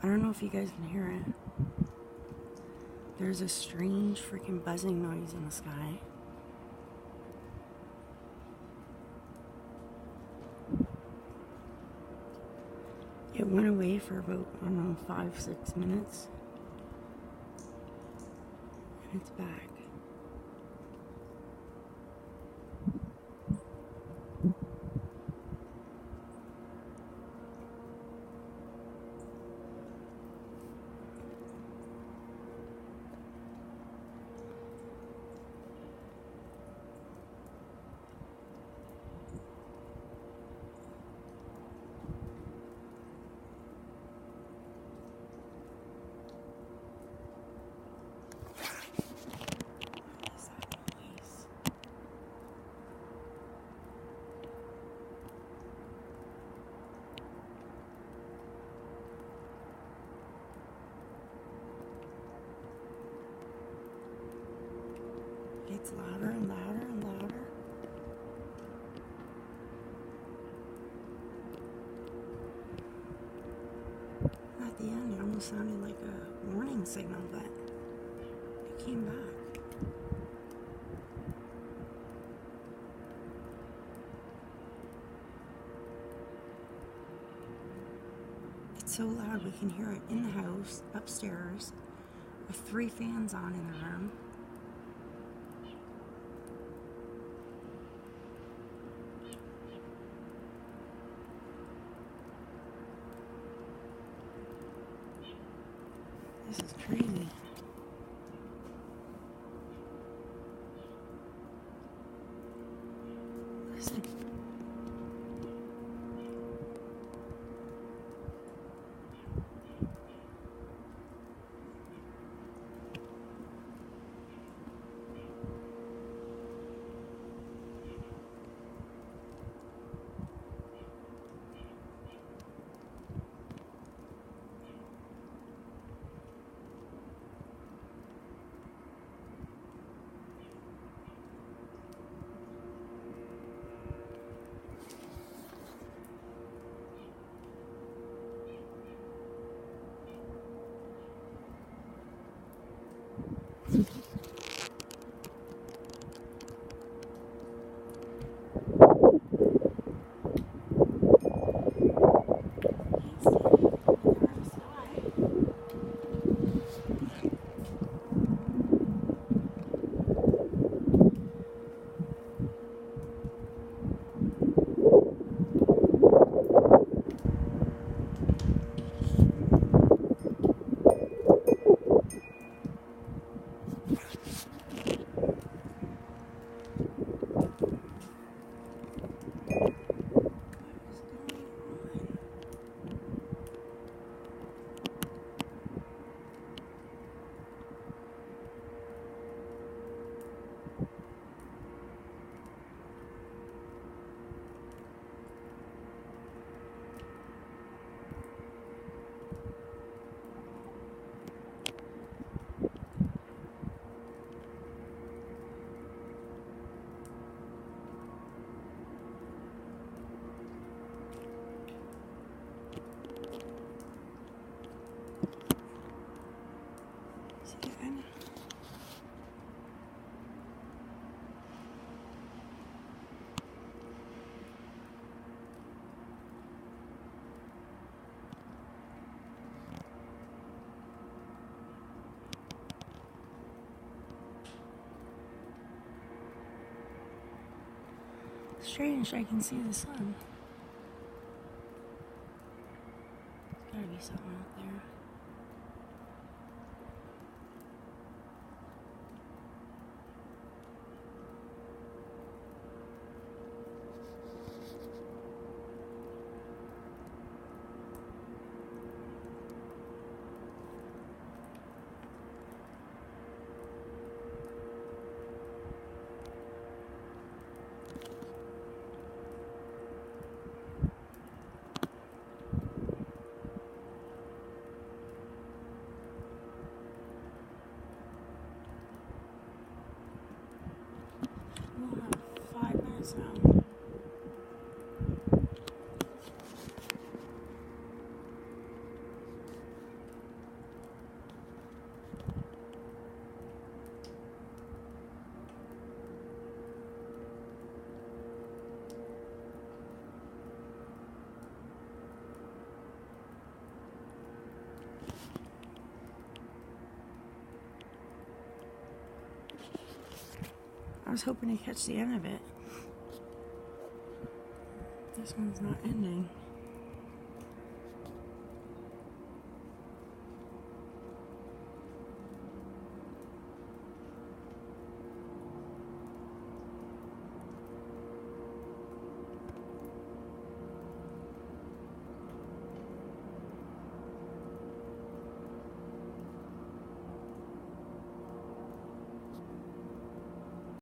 I don't know if you guys can hear it. There's a strange freaking buzzing noise in the sky. It went away for about, I don't know, 5-6 minutes. And it's back. It's louder and louder and louder. At the end, it almost sounded like a warning signal, but it came back. It's so loud we can hear it in the house, upstairs, with 3 fans on in the room. This is crazy. Listen. Strange, I can see the sun. There's gotta be something out there. I was hoping to catch the end of it. This one's not ending.